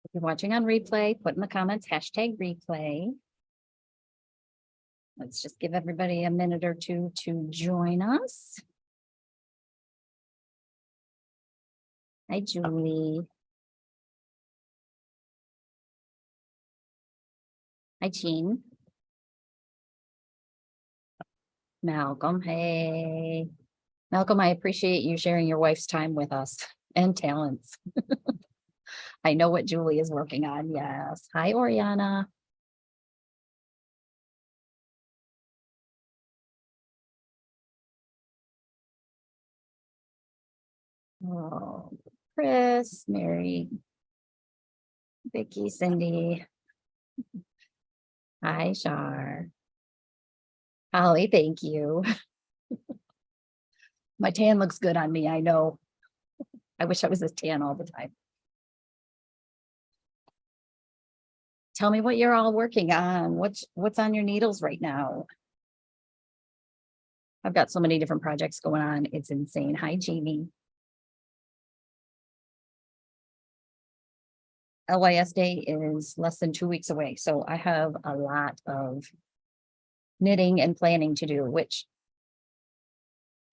If you're watching on replay, put in the comments, #replay. Let's just give everybody a minute or two to join us. Hi, Julie. Hi, Jean. Malcolm, hey. Malcolm, I appreciate you sharing your wife's time with us and talents. I know what Julie is working on, yes. Hi, Oriana. Oh, Chris, Mary, Vicky, Cindy. Hi, Shar. Holly, thank you. My tan looks good on me, I know. I wish I was this tan all the time. Tell me what you're all working on. What's on your needles right now? I've got so many different projects going on. It's insane. Hi, Jamie. LYS Day is less than 2 weeks away, so I have a lot of knitting and planning to do, which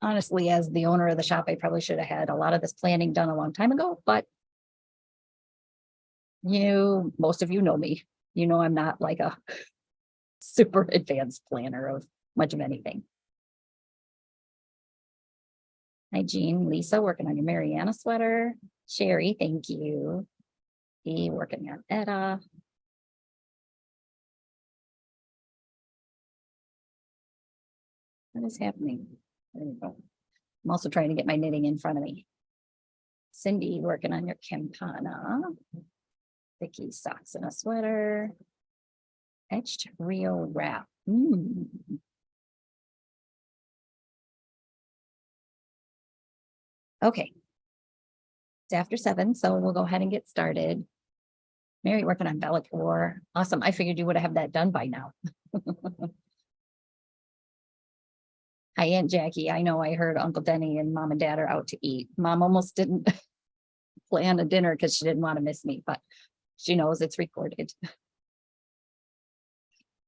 honestly, as the owner of the shop, I probably should have had a lot of this planning done a long time ago, but most of you know me. You know, I'm not like a super advanced planner of much of anything. Hi, Jean. Lisa, working on your Mariana sweater. Sherry, thank you. Be working on Etta. What is happening? There we go. I'm also trying to get my knitting in front of me. Cindy, working on your Campana. Vicky, socks and a sweater. Etched Rio wrap. Okay. It's after 7, so we'll go ahead and get started. Mary working on Bellator. Awesome. I figured you would have that done by now. Hi, Aunt Jackie. I know I heard Uncle Denny and Mom and Dad are out to eat. Mom almost didn't plan a dinner because she didn't want to miss me, but she knows it's recorded.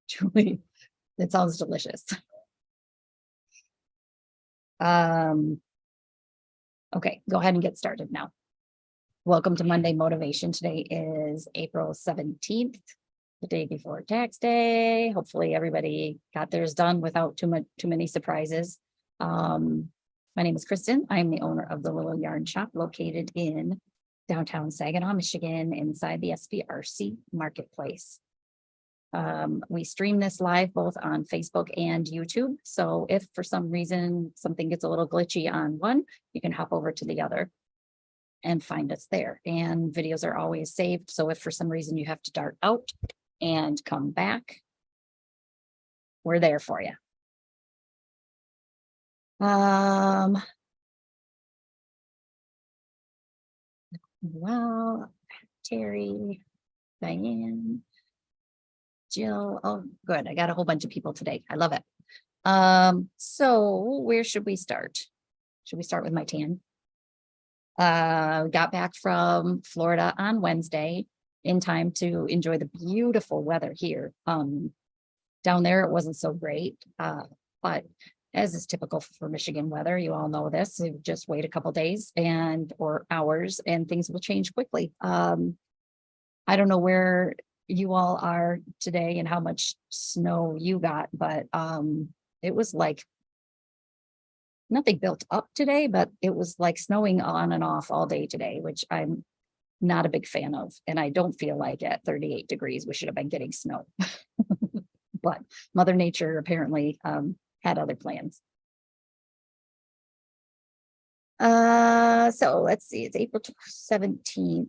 Julie, it sounds delicious. Okay, go ahead and get started now. Welcome to Monday Motivation. Today is April 17th, the day before tax day. Hopefully everybody got theirs done without too many surprises. My name is Kristen. I'm the owner of the Little Yarn Shop located in downtown Saginaw, Michigan, inside the SVRC Marketplace. We stream this live both on Facebook and YouTube. So if for some reason something gets a little glitchy on one, you can hop over to the other and find us there. And videos are always saved. So if for some reason you have to dart out and come back, we're there for you. Well, Terry, Diane, Jill. Oh, good. I got a whole bunch of people today. I love it. So where should we start? Should we start with my tan? Got back from Florida on Wednesday in time to enjoy the beautiful weather here. Down there, it wasn't so great, but as is typical for Michigan weather, you all know this, you just wait a couple days or hours and things will change quickly. I don't know where you all are today and how much snow you got, but it was like nothing built up today, but it was like snowing on and off all day today, which I'm not a big fan of. And I don't feel like at 38 degrees, we should have been getting snow. But Mother Nature apparently had other plans. So let's see, it's April 17th.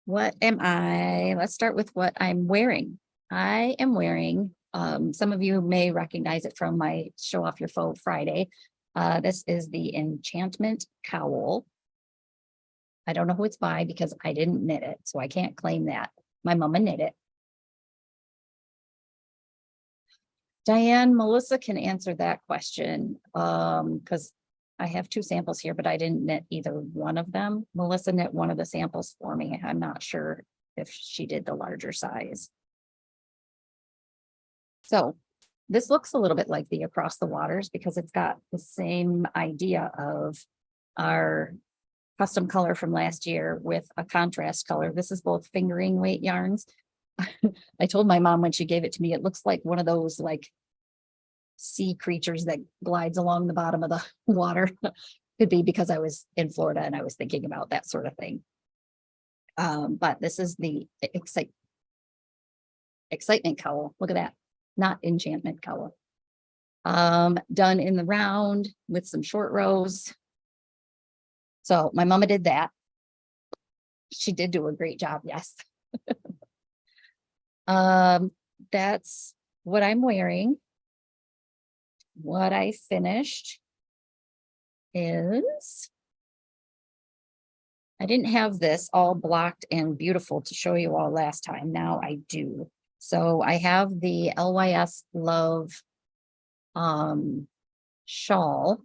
What am I? Let's start with what I'm wearing. I am wearing, some of you may recognize it from my Show Off Your Faux Friday. This is the Enchantment Cowl. I don't know who it's by because I didn't knit it, so I can't claim that. My mama knit it. Diane, Melissa can answer that question because I have two samples here, but I didn't knit either one of them. Melissa knit one of the samples for me. I'm not sure if she did the larger size. So this looks a little bit like the Across the Waters because it's got the same idea of our custom color from last year with a contrast color. This is both fingering weight yarns. I told my mom when she gave it to me, it looks like one of those like sea creatures that glides along the bottom of the water. Could be because I was in Florida and I was thinking about that sort of thing. But this is the excitement cowl. Look at that. Not enchantment cowl. Done in the round with some short rows. So my mama did that. She did do a great job. Yes. That's what I'm wearing. What I finished is, I didn't have this all blocked and beautiful to show you all last time. Now I do. So I have the LYS Love shawl.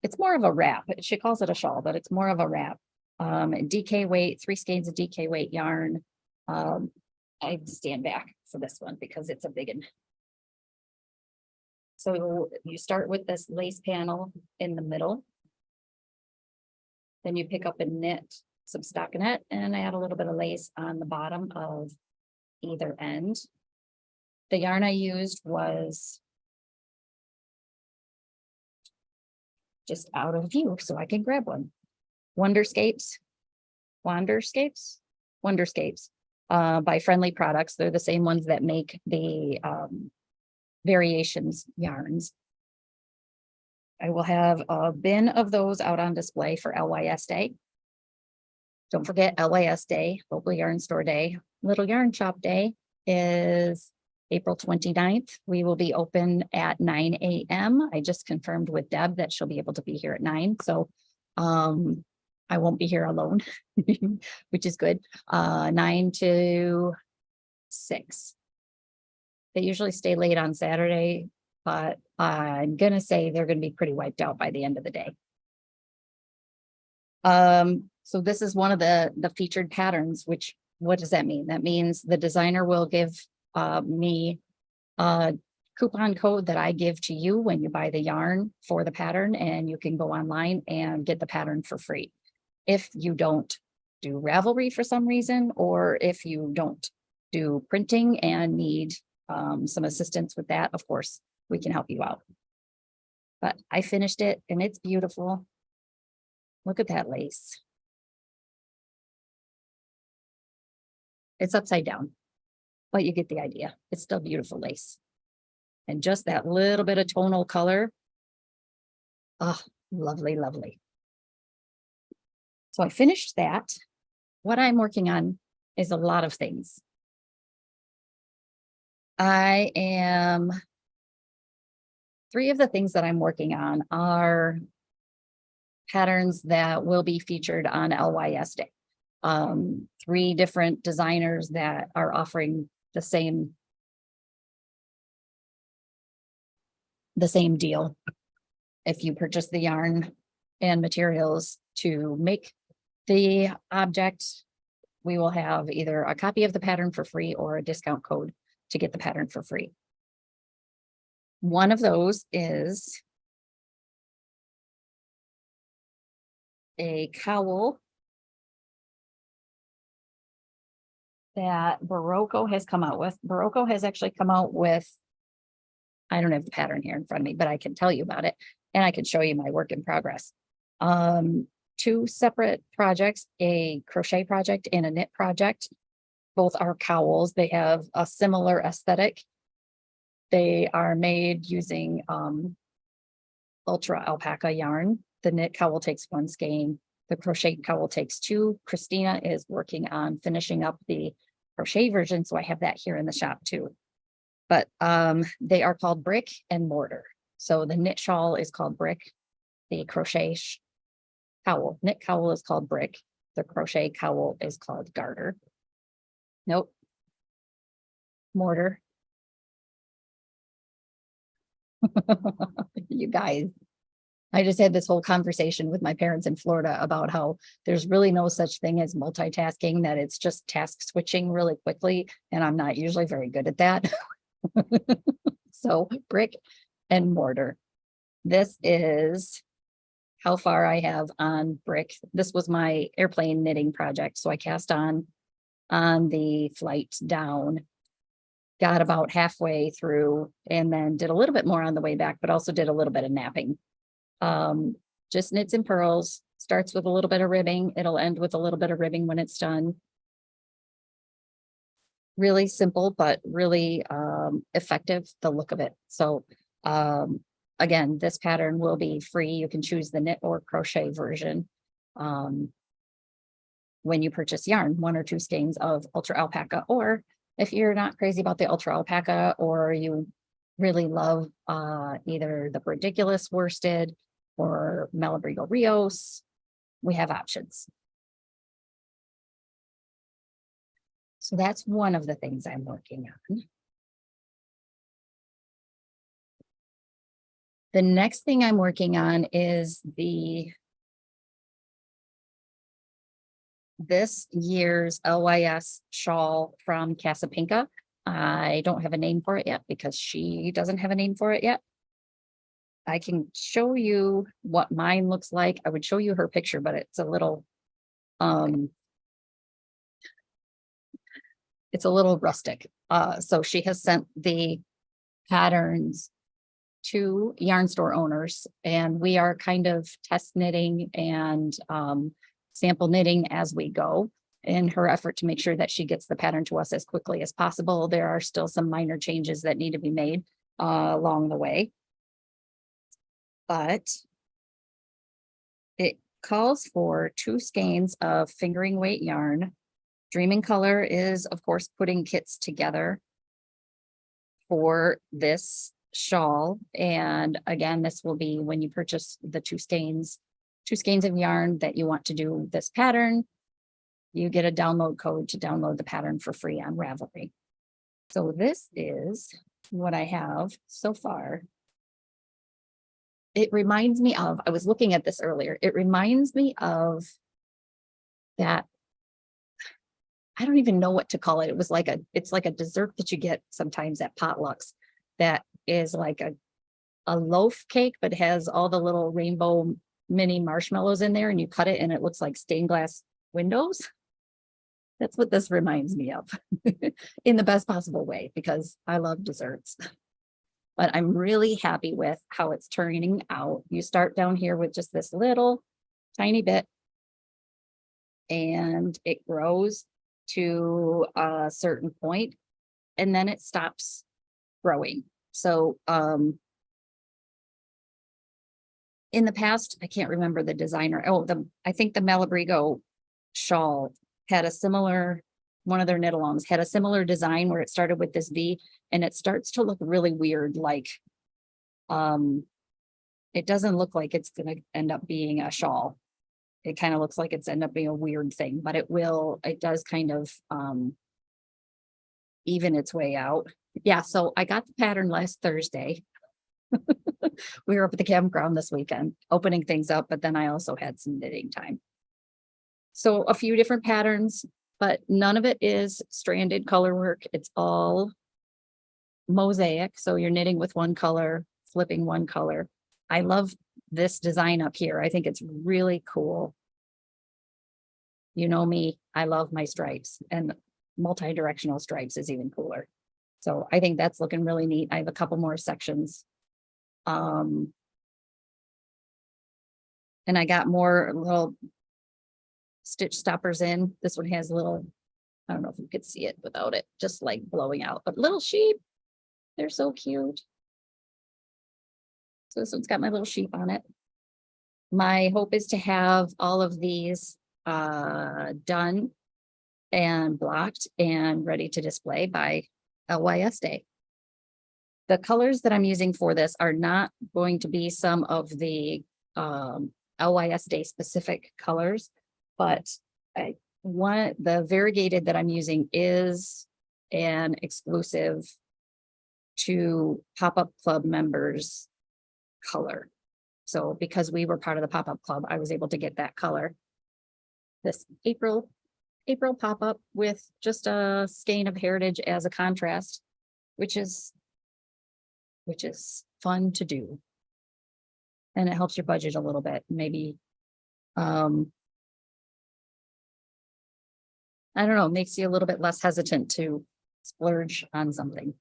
It's more of a wrap. She calls it a shawl, but it's more of a wrap. DK weight, 3 skeins of DK weight yarn. I have to stand back for this one because it's a big one. So you start with this lace panel in the middle. Then you pick up and knit some stockinette and add a little bit of lace on the bottom of either end. The yarn I used was just out of view, so I can grab one. Wonderscapes by Friendly Products. They're the same ones that make the variations yarns. I will have a bin of those out on display for LYS Day. Don't forget LYS Day, Local Yarn Store Day. Little Yarn Shop Day is April 29th. We will be open at 9 a.m. I just confirmed with Deb that she'll be able to be here at 9. So I won't be here alone, which is good. 9 to 6. They usually stay late on Saturday, but I'm going to say they're going to be pretty wiped out by the end of the day. So this is one of the featured patterns, which, what does that mean? That means the designer will give me a coupon code that I give to you when you buy the yarn for the pattern, and you can go online and get the pattern for free. If you don't do Ravelry for some reason, or if you don't do printing and need some assistance with that, of course, we can help you out. But I finished it and it's beautiful. Look at that lace. It's upside down, but you get the idea. It's still beautiful lace. And just that little bit of tonal color. Oh, lovely, lovely. So I finished that. What I'm working on is a lot of things. Three of the things that I'm working on are patterns that will be featured on LYS Day. 3 different designers that are offering the same deal. If you purchase the yarn and materials to make the object, we will have either a copy of the pattern for free or a discount code to get the pattern for free. One of those is a cowl that Barocco has come out with. Barocco has actually come out with, I don't have the pattern here in front of me, but I can tell you about it and I can show you my work in progress. 2 separate projects, a crochet project and a knit project. Both are cowls. They have a similar aesthetic. They are made using ultra alpaca yarn. The knit cowl takes 1 skein. The crochet cowl takes 2. Christina is working on finishing up the crochet version, so I have that here in the shop too. But they are called brick and mortar. So the knit shawl is called brick. The crochet knit cowl is called brick. The crochet cowl is called garter. Nope. Mortar. You guys. I just had this whole conversation with my parents in Florida about how there's really no such thing as multitasking, that it's just task switching really quickly. And I'm not usually very good at that. So brick and mortar. This is how far I have on brick. This was my airplane knitting project. So I cast on the flight down, got about halfway through, and then did a little bit more on the way back, but also did a little bit of napping. Just knits and purls, starts with a little bit of ribbing. It'll end with a little bit of ribbing when it's done. Really simple, but really effective, the look of it. So again, this pattern will be free. You can choose the knit or crochet version when you purchase yarn, 1 or 2 skeins of ultra alpaca, or if you're not crazy about the ultra alpaca, or you really love either the ridiculous worsted or Malabrigo Rios, we have options. So that's one of the things I'm working on. The next thing I'm working on is this year's LYS shawl from Casapinka. I don't have a name for it yet because she doesn't have a name for it yet. I can show you what mine looks like. I would show you her picture, but it's a little rustic. So she has sent the patterns to yarn store owners, and we are kind of test knitting and sample knitting as we go in her effort to make sure that she gets the pattern to us as quickly as possible. There are still some minor changes that need to be made along the way, but it calls for 2 skeins of fingering weight yarn. Dreaming Color is, of course, putting kits together for this shawl. And again, this will be when you purchase the 2 skeins of yarn that you want to do this pattern, you get a download code to download the pattern for free on Ravelry. So this is what I have so far. It reminds me of, I was looking at this earlier, it reminds me of that, I don't even know what to call it. It was like it's like a dessert that you get sometimes at potlucks that is like a loaf cake, but has all the little rainbow mini marshmallows in there, and you cut it and it looks like stained glass windows. That's what this reminds me of in the best possible way, because I love desserts. But I'm really happy with how it's turning out. You start down here with just this little tiny bit, and it grows to a certain point, and then it stops growing. So in the past, I can't remember the designer. Oh, I think the Malabrigo shawl had a similar, one of their knit alongs had a similar design where it started with this V, and it starts to look really weird. Like it doesn't look like it's going to end up being a shawl. It kind of looks like it's end up being a weird thing, but it does kind of even its way out. Yeah, so I got the pattern last Thursday. We were up at the campground this weekend, opening things up, but then I also had some knitting time. So a few different patterns, but none of it is stranded color work. It's all mosaic. So you're knitting with one color, flipping one color. I love this design up here. I think it's really cool. You know me, I love my stripes, and multi-directional stripes is even cooler. So I think that's looking really neat. I have a couple more sections. And I got more little stitch stoppers in. This one has little, I don't know if you could see it without it just like blowing out, but little sheep, they're so cute. So this one's got my little sheep on it. My hope is to have all of these done and blocked and ready to display by LYS Day. The colors that I'm using for this are not going to be some of the LYS Day specific colors, but the variegated that I'm using is an exclusive to Pop-Up Club members color. So because we were part of the pop-up club, I was able to get that color. This April pop-up with just a skein of heritage as a contrast, which is fun to do. And it helps your budget a little bit, maybe. I don't know, makes you a little bit less hesitant to splurge on something.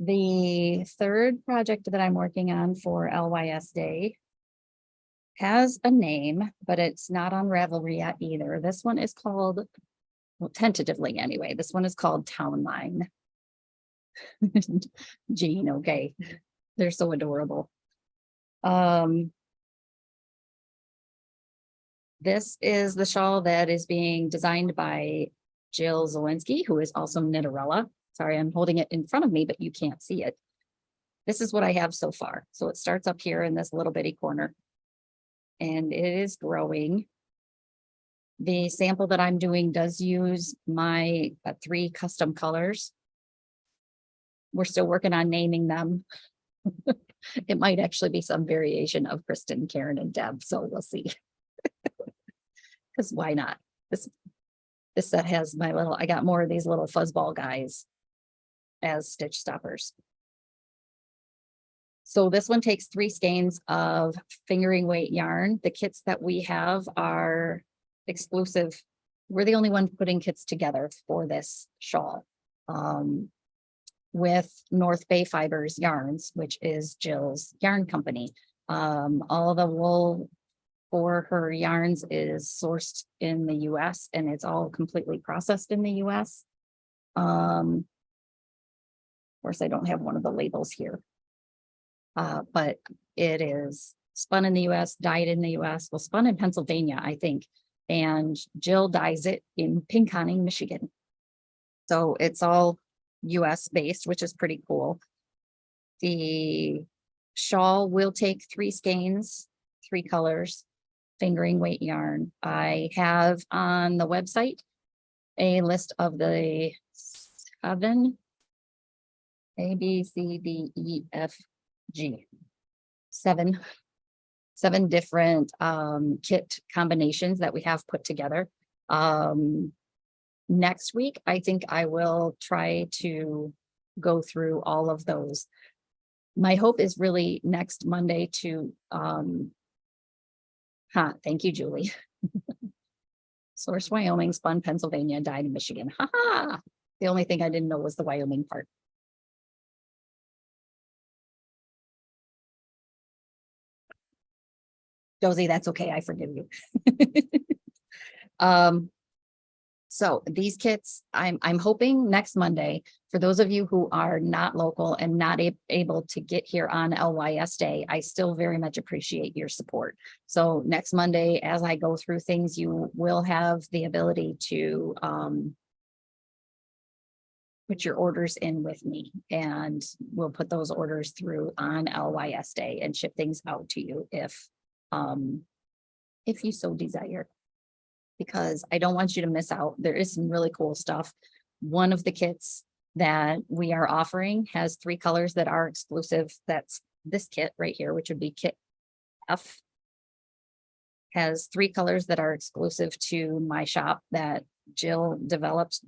The third project that I'm working on for LYS Day has a name, but it's not on Ravelry yet either. This one is called, well, tentatively anyway, this one is called Town Line. Jean, okay. They're so adorable. This is the shawl that is being designed by Jill Zawinski, who is also Knitterella. Sorry, I'm holding it in front of me, but you can't see it. This is what I have so far. So it starts up here in this little bitty corner, and it is growing. The sample that I'm doing does use my 3 custom colors. We're still working on naming them. It might actually be some variation of Kristen, Karen, and Deb, so we'll see. Because why not? This set has my little, I got more of these little fuzzball guys as stitch stoppers. So this one takes 3 skeins of fingering weight yarn. The kits that we have are exclusive. We're the only one putting kits together for this shawl. With North Bay Fibers Yarns, which is Jill's yarn company. All the wool for her yarns is sourced in the US, and it's all completely processed in the US. Of course, I don't have one of the labels here. But it is spun in the US, dyed in the US, well, spun in Pennsylvania, I think. And Jill dyes it in Pinconning, Michigan. So it's all US based, which is pretty cool. The shawl will take 3 skeins, 3 colors, fingering weight yarn. I have on the website a list of the 7 A, B, C, D, E, F, G, 7 different kit combinations that we have put together. Next week, I think I will try to go through all of those. My hope is really next Monday to, thank you, Julie. Source Wyoming, spun Pennsylvania, dyed in Michigan. Ha. The only thing I didn't know was the Wyoming part. Josie, that's okay. I forgive you. So these kits, I'm hoping next Monday, for those of you who are not local and not able to get here on LYS Day, I still very much appreciate your support. So next Monday, as I go through things, you will have the ability to put your orders in with me, and we'll put those orders through on LYS Day and ship things out to you if you so desire. Because I don't want you to miss out. There is some really cool stuff. One of the kits that we are offering has 3 colors that are exclusive. That's this kit right here, which would be kit F. Has 3 colors that are exclusive to my shop that Jill developed.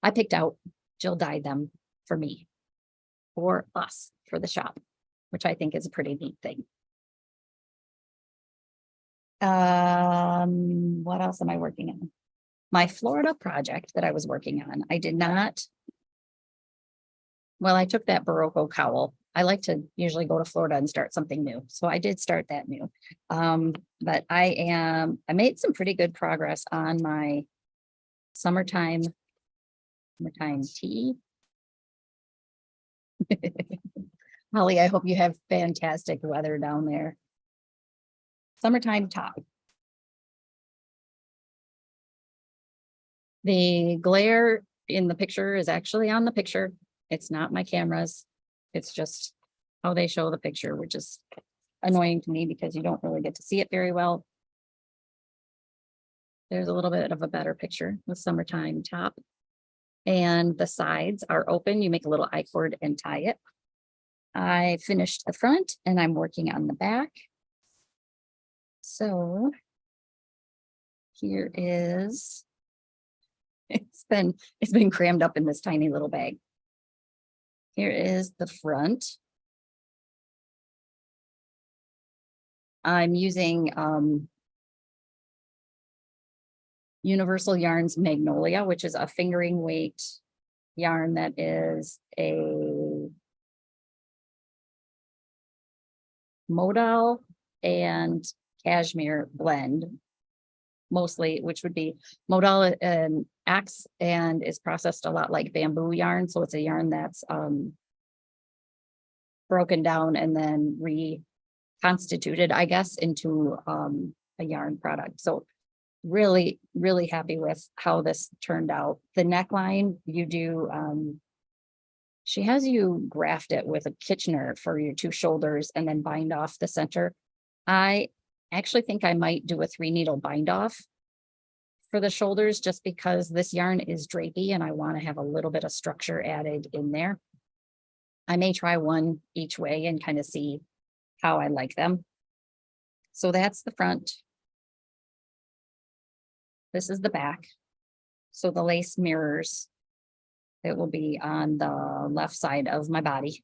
I picked out, Jill dyed them for me, for us, for the shop, which I think is a pretty neat thing. What else am I working on? My Florida project that I was working on. I did not. Well, I took that Barocco cowl. I like to usually go to Florida and start something new. So I did start that new. But I made some pretty good progress on my summertime tea. Holly, I hope you have fantastic weather down there. Summertime top. The glare in the picture is actually on the picture. It's not my cameras. It's just how they show the picture, which is annoying to me because you don't really get to see it very well. There's a little bit of a better picture with summertime top. And the sides are open. You make a little I-cord and tie it. I finished the front and I'm working on the back. So here is, it's been crammed up in this tiny little bag. Here is the front. I'm using Universal Yarns Magnolia, which is a fingering weight yarn that is a modal and cashmere blend, mostly, which would be modal and acts and is processed a lot like bamboo yarn. So it's a yarn that's broken down and then reconstituted, I guess, into a yarn product. So really, really happy with how this turned out. The neckline, you do, she has you graft it with a Kitchener for your two shoulders and then bind off the center. I actually think I might do a 3-needle bind off for the shoulders just because this yarn is drapey and I want to have a little bit of structure added in there. I may try one each way and kind of see how I like them. So that's the front. This is the back. So the lace mirrors. It will be on the left side of my body,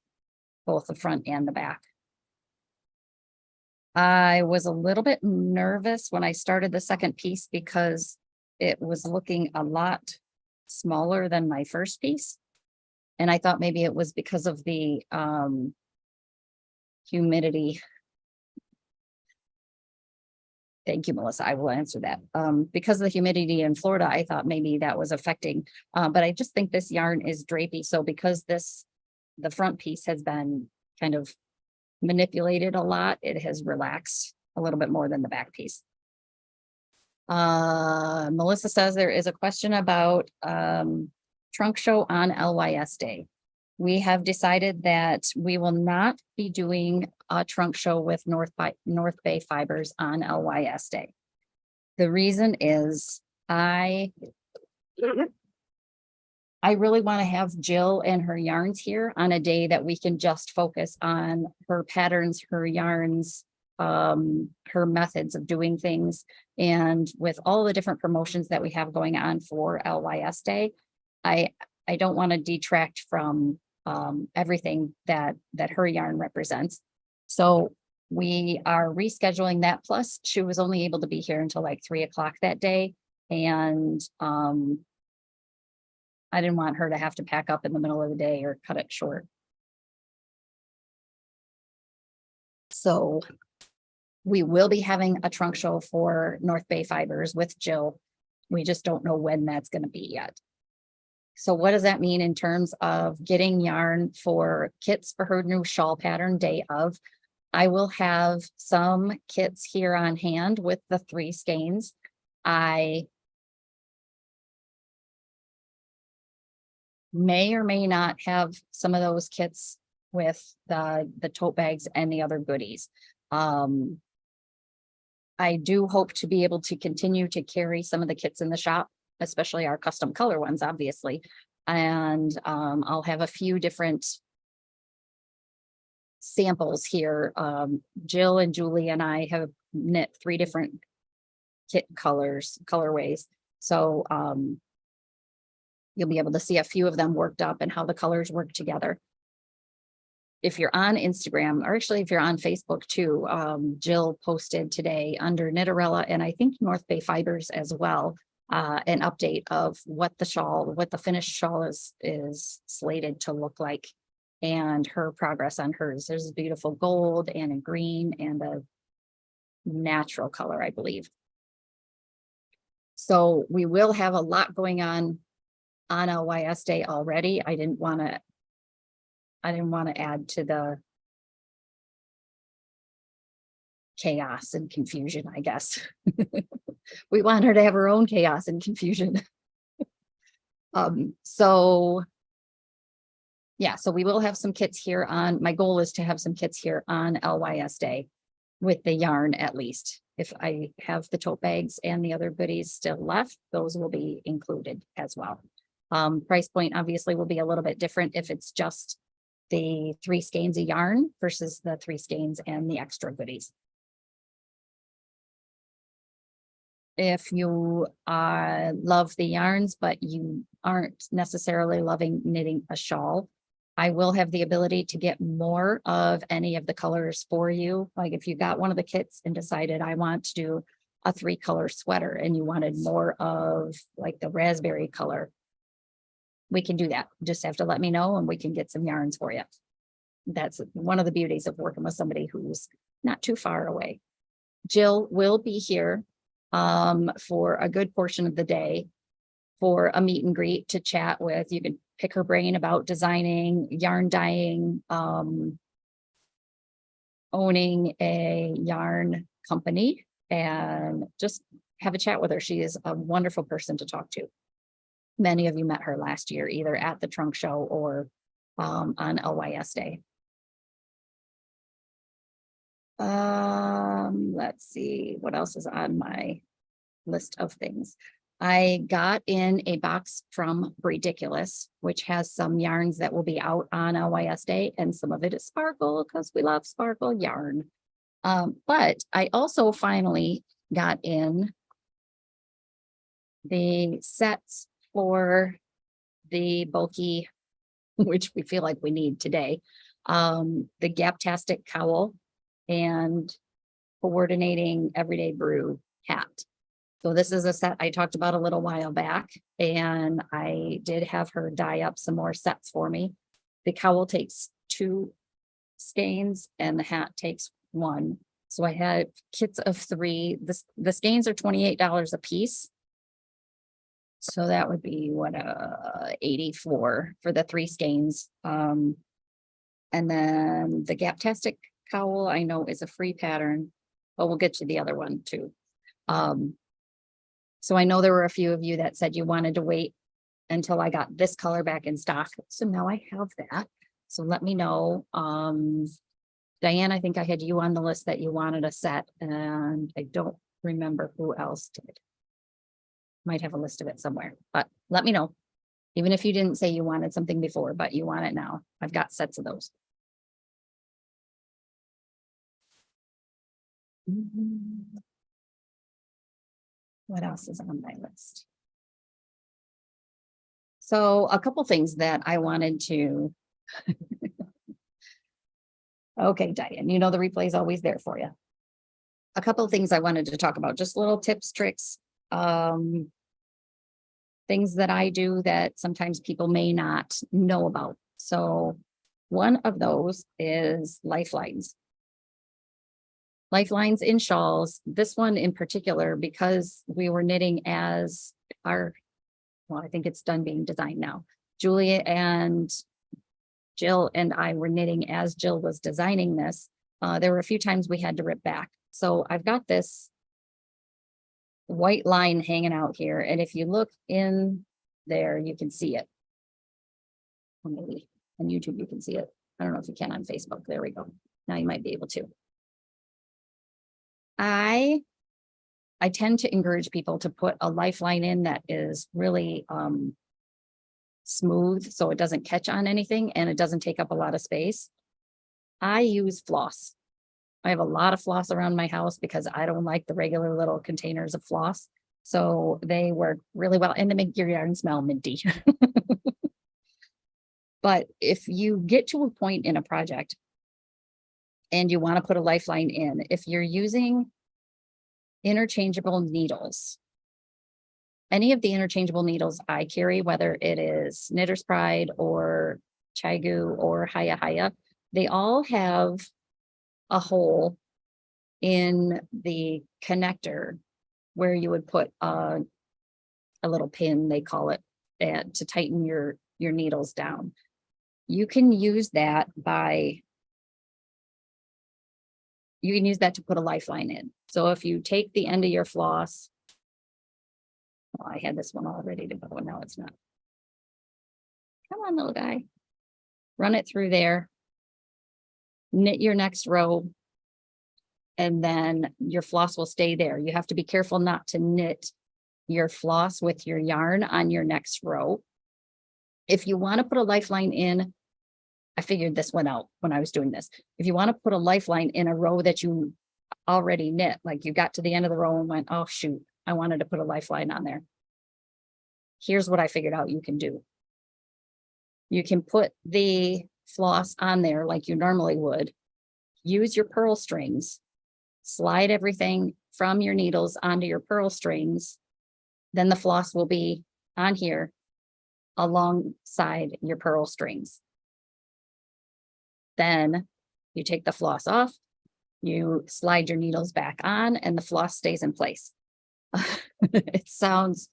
both the front and the back. I was a little bit nervous when I started the second piece because it was looking a lot smaller than my first piece. And I thought maybe it was because of the humidity. Thank you, Melissa. I will answer that. Because of the humidity in Florida, I thought maybe that was affecting, but I just think this yarn is drapey. So because the front piece has been kind of manipulated a lot, it has relaxed a little bit more than the back piece. Melissa says there is a question about trunk show on LYS Day. We have decided that we will not be doing a trunk show with North Bay Fibers on LYS Day. The reason is I really want to have Jill and her yarns here on a day that we can just focus on her patterns, her yarns, her methods of doing things. And with all the different promotions that we have going on for LYS Day, I don't want to detract from everything that her yarn represents. So we are rescheduling that. Plus she was only able to be here until like 3 o'clock that day. And I didn't want her to have to pack up in the middle of the day or cut it short. So we will be having a trunk show for North Bay Fibers with Jill. We just don't know when that's going to be yet. So what does that mean in terms of getting yarn for kits for her new shawl pattern day of? I will have some kits here on hand with the 3 skeins. I may or may not have some of those kits with the tote bags and the other goodies. I do hope to be able to continue to carry some of the kits in the shop, especially our custom color ones, obviously. And I'll have a few different samples here. Jill and Julie and I have knit 3 different kit colorways. So you'll be able to see a few of them worked up and how the colors work together. If you're on Instagram, or actually if you're on Facebook too, Jill posted today under Knitterella and I think North Bay Fibers as well, an update of what the finished shawl is slated to look like and her progress on hers. There's a beautiful gold and a green and a natural color, I believe. So we will have a lot going on LYS Day already. I didn't want to add to the chaos and confusion, I guess. We want her to have her own chaos and confusion. So we will have some kits here on, my goal is to have some kits here on LYS Day with the yarn at least. If I have the tote bags and the other goodies still left, those will be included as well. Price point obviously will be a little bit different if it's just the 3 skeins of yarn versus the 3 skeins and the extra goodies. If you love the yarns, but you aren't necessarily loving knitting a shawl, I will have the ability to get more of any of the colors for you. Like if you got one of the kits and decided I want to do a 3-color sweater and you wanted more of like the raspberry color, we can do that. Just have to let me know and we can get some yarns for you. That's one of the beauties of working with somebody who's not too far away. Jill will be here for a good portion of the day for a meet and greet to chat with. You can pick her brain about designing, yarn dyeing, owning a yarn company, and just have a chat with her. She is a wonderful person to talk to. Many of you met her last year, either at the trunk show or on LYS Day. Let's see what else is on my list of things. I got in a box from Ridiculous, which has some yarns that will be out on LYS Day, and some of it is sparkle because we love sparkle yarn. But I also finally got in the sets for the bulky, which we feel like we need today, the Gaptastic cowl and coordinating everyday brew hat. So this is a set I talked about a little while back, and I did have her dye up some more sets for me. The cowl takes 2 skeins and the hat takes 1. So I had kits of 3. The skeins are $28 a piece. So that would be what, 84 for the 3 skeins. And then the Gaptastic cowl I know is a free pattern, but we'll get to the other one too. So I know there were a few of you that said you wanted to wait until I got this color back in stock. So now I have that. So let me know. Diane, I think I had you on the list that you wanted a set, and I don't remember who else did. Might have a list of it somewhere, but let me know. Even if you didn't say you wanted something before, but you want it now. I've got sets of those. What else is on my list? So a couple things that I wanted to. Okay, Diane, you know the replay is always there for you. A couple of things I wanted to talk about, just little tips, tricks, things that I do that sometimes people may not know about. So one of those is lifelines. Lifelines in shawls. This one in particular, because we were knitting as our, well, I think it's done being designed now. Julia and Jill and I were knitting as Jill was designing this. There were a few times we had to rip back. So I've got this white line hanging out here. And if you look in there, you can see it. Or maybe on YouTube, you can see it. I don't know if you can on Facebook. There we go. Now you might be able to. I tend to encourage people to put a lifeline in that is really smooth, so it doesn't catch on anything and it doesn't take up a lot of space. I use floss. I have a lot of floss around my house because I don't like the regular little containers of floss. So they work really well, and they make your yarn smell minty. But if you get to a point in a project and you want to put a lifeline in, if you're using interchangeable needles, any of the interchangeable needles I carry, whether it is Knitter's Pride or Chigu or Haya Haya, they all have a hole in the connector where you would put a little pin, they call it, to tighten your needles down. You can use that to put a lifeline in. So if you take the end of your floss, well, I had this one all ready to go and now it's not. Come on, little guy. Run it through there. Knit your next row. And then your floss will stay there. You have to be careful not to knit your floss with your yarn on your next row. If you want to put a lifeline in I figured this one out when I was doing this. If you want to put a lifeline in a row that you already knit, like you got to the end of the row and went, oh shoot, I wanted to put a lifeline on there. Here's what I figured out you can do. You can put the floss on there like you normally would, use your purl strings, slide everything from your needles onto your purl strings. Then the floss will be on here alongside your purl strings. Then you take the floss off, you slide your needles back on, and the floss stays in place. It sounds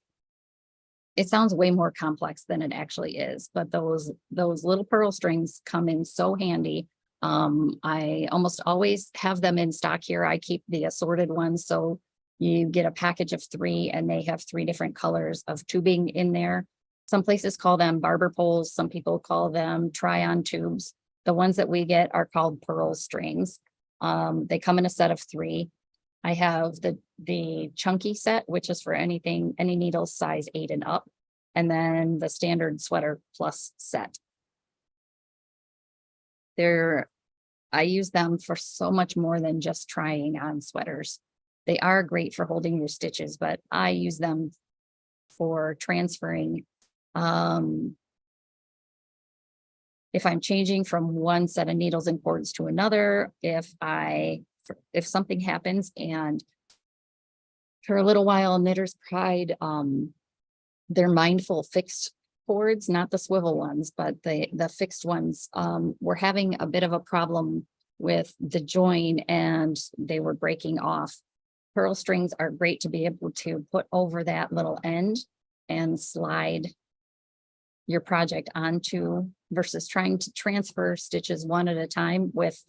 way more complex than it actually is, but those little purl strings come in so handy. I almost always have them in stock here. I keep the assorted ones, so you get a package of 3 and they have 3 different colors of tubing in there. Some places call them barber poles, some people call them try-on tubes. The ones that we get are called purl strings. They come in a set of 3. I have the chunky set, which is for any needle size 8 and up, and then the standard sweater plus set. I use them for so much more than just trying on sweaters. They are great for holding your stitches, but I use them for transferring. If I'm changing from one set of needles and cords to another, if something happens, and for a little while, Knitter's Pride, they're mindful fixed cords, not the swivel ones, but the fixed ones, were having a bit of a problem with the join and they were breaking off. Purl strings are great to be able to put over that little end and slide your project onto, versus trying to transfer stitches one at a time with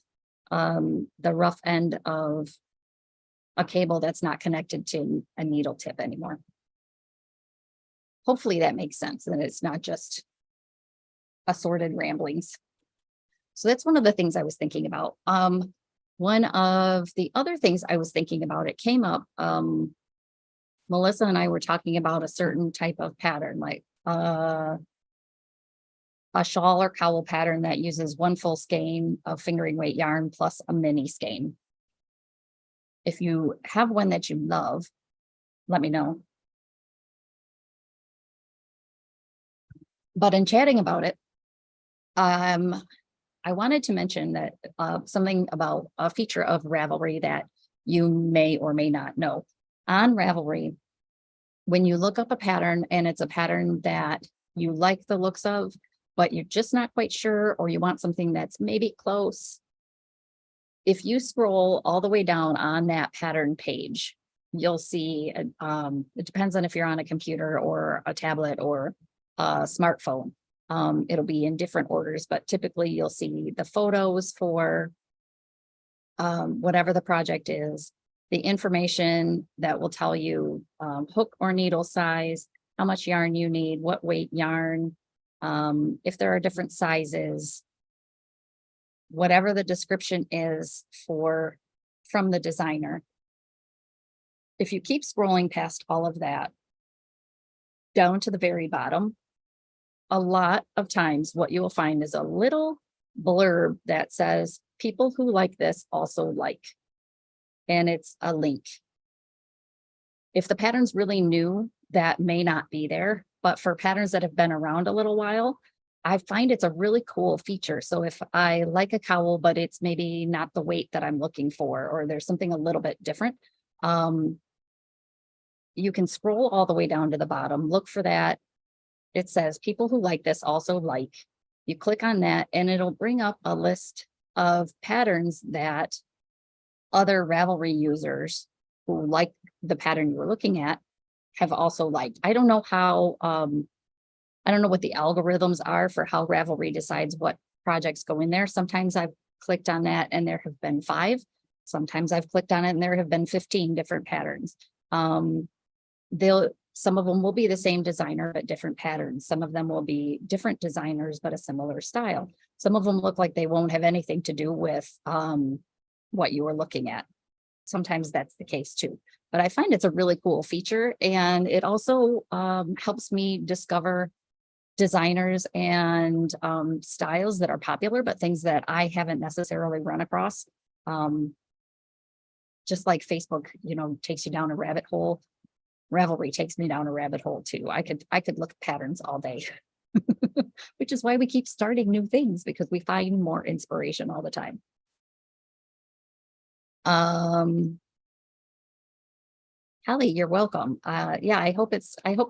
the rough end of a cable that's not connected to a needle tip anymore. Hopefully that makes sense, and it's not just assorted ramblings. So that's one of the things I was thinking about. One of the other things I was thinking about, it came up, Melissa and I were talking about a certain type of pattern, like a shawl or cowl pattern that uses 1 full skein of fingering weight yarn plus a mini skein. If you have one that you love, let me know. But in chatting about it, I wanted to mention that something about a feature of Ravelry that you may or may not know. On Ravelry, when you look up a pattern and it's a pattern that you like the looks of, but you're just not quite sure, or you want something that's maybe close, if you scroll all the way down on that pattern page, you'll see, it depends on if you're on a computer or a tablet or a smartphone. It'll be in different orders, but typically you'll see the photos for whatever the project is, the information that will tell you hook or needle size, how much yarn you need, what weight yarn, if there are different sizes, whatever the description is from the designer. If you keep scrolling past all of that down to the very bottom, a lot of times what you will find is a little blurb that says people who like this also like, and it's a link. If the pattern's really new, that may not be there, but for patterns that have been around a little while, I find it's a really cool feature. So if I like a cowl, but it's maybe not the weight that I'm looking for, or there's something a little bit different, you can scroll all the way down to the bottom, look for that. It says people who like this also like. You click on that and it'll bring up a list of patterns that other Ravelry users who like the pattern you were looking at have also liked. I don't know how, I don't know what the algorithms are for how Ravelry decides what projects go in there. Sometimes I've clicked on that and there have been 5. Sometimes I've clicked on it and there have been 15 different patterns. Some of them will be the same designer, but different patterns. Some of them will be different designers, but a similar style. Some of them look like they won't have anything to do with what you were looking at. Sometimes that's the case too. But I find it's a really cool feature. And it also helps me discover designers and styles that are popular, but things that I haven't necessarily run across. Just like Facebook, takes you down a rabbit hole. Ravelry takes me down a rabbit hole too. I could look at patterns all day, which is why we keep starting new things, because we find more inspiration all the time. Hallie, you're welcome. Yeah, I hope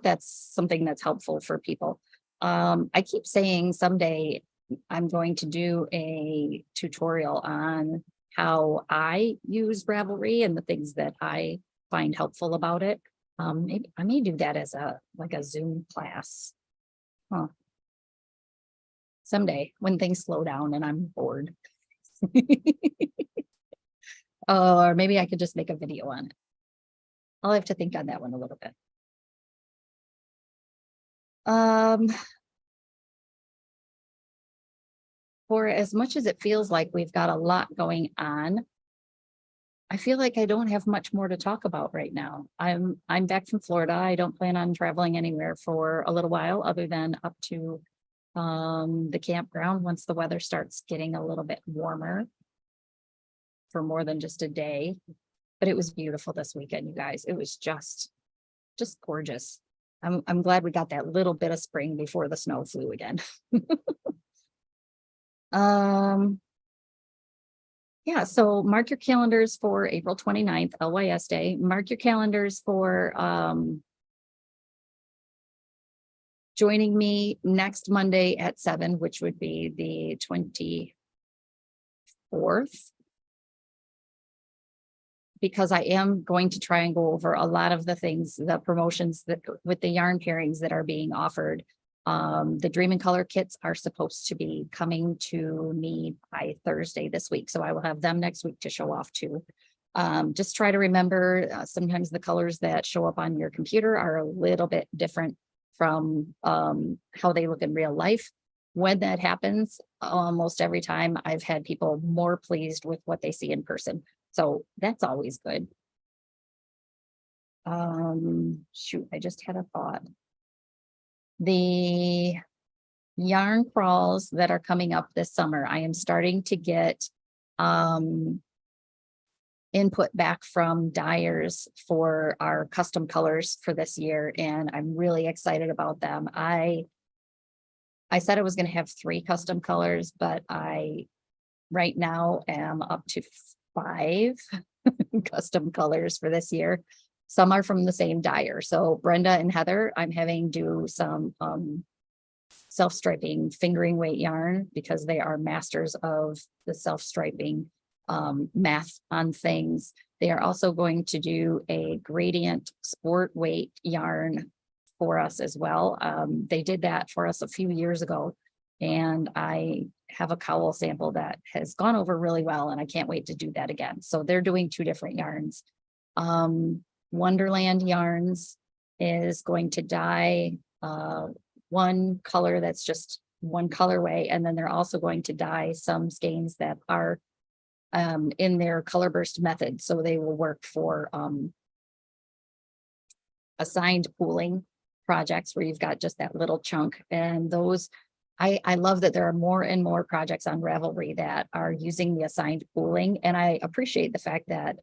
that's something that's helpful for people. I keep saying someday I'm going to do a tutorial on how I use Ravelry and the things that I find helpful about it. Maybe I may do that as a Zoom class. Huh. Someday when things slow down and I'm bored. Or maybe I could just make a video on it. I'll have to think on that one a little bit. For as much as it feels like we've got a lot going on, I feel like I don't have much more to talk about right now. I'm back from Florida. I don't plan on traveling anywhere for a little while, other than up to the campground once the weather starts getting a little bit warmer for more than just a day. But it was beautiful this weekend, you guys. It was just gorgeous. I'm glad we got that little bit of spring before the snow flew again. Yeah, so mark your calendars for April 29th, LYS Day. Mark your calendars for joining me next Monday at 7, which would be the 24th. Because I am going to try and go over a lot of the things, the promotions that with the yarn pairings that are being offered. The Dream in Color kits are supposed to be coming to me by Thursday this week, so I will have them next week to show off too. Just try to remember, sometimes the colors that show up on your computer are a little bit different from how they look in real life. When that happens, almost every time I've had people more pleased with what they see in person. So that's always good. Shoot, I just had a thought. The yarn crawls that are coming up this summer, I am starting to get input back from dyers for our custom colors for this year, and I'm really excited about them. I said I was going to have 3 custom colors, but I right now am up to 5 custom colors for this year. Some are from the same dyer. So Brenda and Heather, I'm having do some self-striping fingering weight yarn, because they are masters of the self-striping math on things. They are also going to do a gradient sport weight yarn for us as well. They did that for us a few years ago, and I have a cowl sample that has gone over really well, and I can't wait to do that again. So they're doing 2 different yarns. Wonderland Yarns is going to dye one color that's just one colorway, and then they're also going to dye some skeins that are in their color burst method. So they will work for assigned pooling projects where you've got just that little chunk. And those, I love that there are more and more projects on Ravelry that are using the assigned pooling. And I appreciate the fact that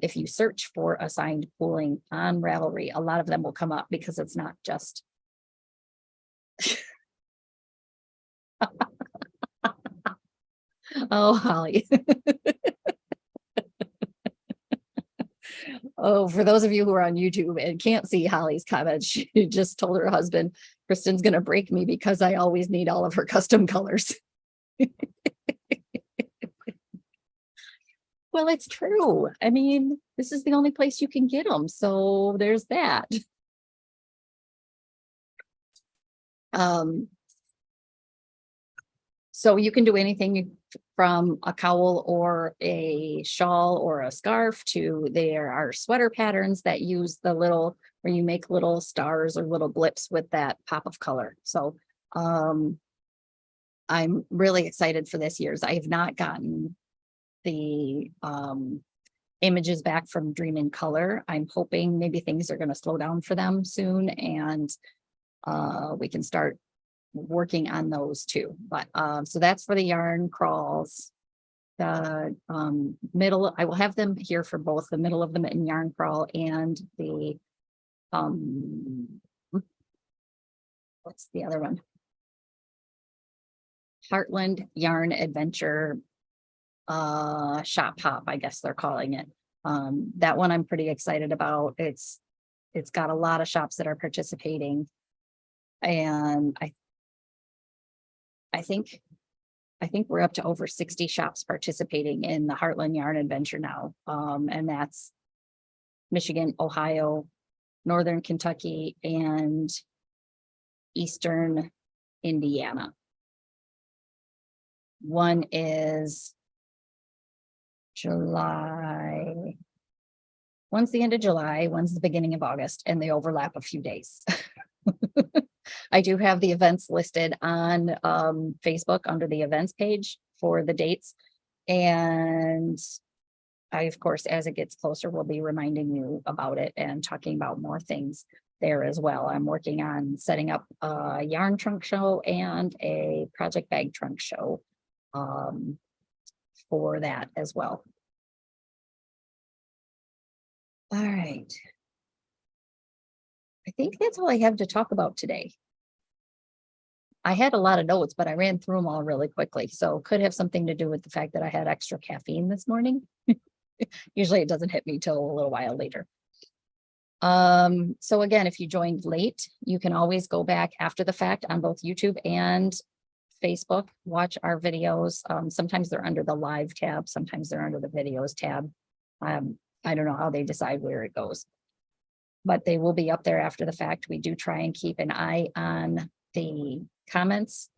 if you search for assigned pooling on Ravelry, a lot of them will come up, because it's not just oh, Holly. Oh, for those of you who are on YouTube and can't see Holly's comment, she just told her husband, Kristen's going to break me because I always need all of her custom colors. Well, it's true. I mean, this is the only place you can get them. So there's that. So you can do anything from a cowl or a shawl or a scarf to, there are sweater patterns that use the little, where you make little stars or little blips with that pop of color. So I'm really excited for this year's. I have not gotten the images back from Dream in Color. I'm hoping maybe things are going to slow down for them soon, and we can start working on those too. But so that's for the yarn crawls. The middle, I will have them here for both the middle of the mitten yarn crawl and the what's the other one? Heartland Yarn Adventure shop hop, I guess they're calling it. That one I'm pretty excited about. It's got a lot of shops that are participating. And I think we're up to over 60 shops participating in the Heartland Yarn Adventure now. And that's Michigan, Ohio, Northern Kentucky, and Eastern Indiana. One is July. One's the end of July, one's the beginning of August, and they overlap a few days. I do have the events listed on Facebook under the events page for the dates. And I, of course, as it gets closer, will be reminding you about it and talking about more things there as well. I'm working on setting up a yarn trunk show and a project bag trunk show for that as well. All right. I think that's all I have to talk about today. I had a lot of notes, but I ran through them all really quickly. So could have something to do with the fact that I had extra caffeine this morning. Usually it doesn't hit me till a little while later. So again, if you joined late, you can always go back after the fact on both YouTube and Facebook, watch our videos. Sometimes they're under the live tab, sometimes they're under the videos tab. I don't know how they decide where it goes, but they will be up there after the fact. We do try and keep an eye on the comments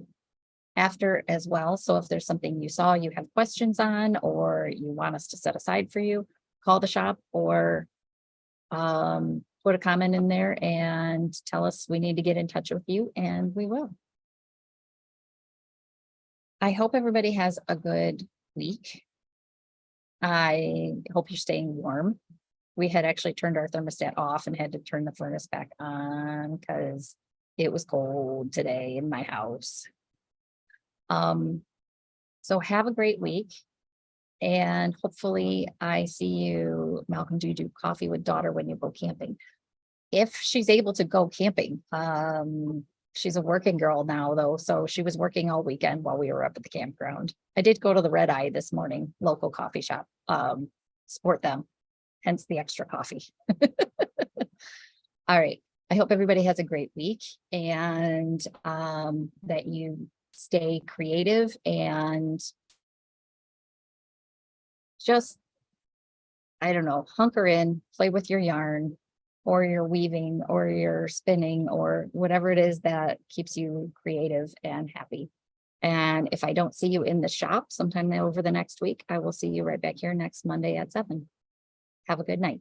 after as well. So if there's something you saw you have questions on, or you want us to set aside for you, call the shop or put a comment in there and tell us we need to get in touch with you, and we will. I hope everybody has a good week. I hope you're staying warm. We had actually turned our thermostat off and had to turn the furnace back on because it was cold today in my house. So have a great week. And hopefully I see you, Malcolm, do you do coffee with daughter when you go camping? If she's able to go camping. She's a working girl now though, so she was working all weekend while we were up at the campground. I did go to the Red Eye this morning, local coffee shop, support them, hence the extra coffee. All right. I hope everybody has a great week and that you stay creative and just, I don't know, hunker in, play with your yarn or your weaving or your spinning or whatever it is that keeps you creative and happy. And if I don't see you in the shop sometime over the next week, I will see you right back here next Monday at 7. Have a good night.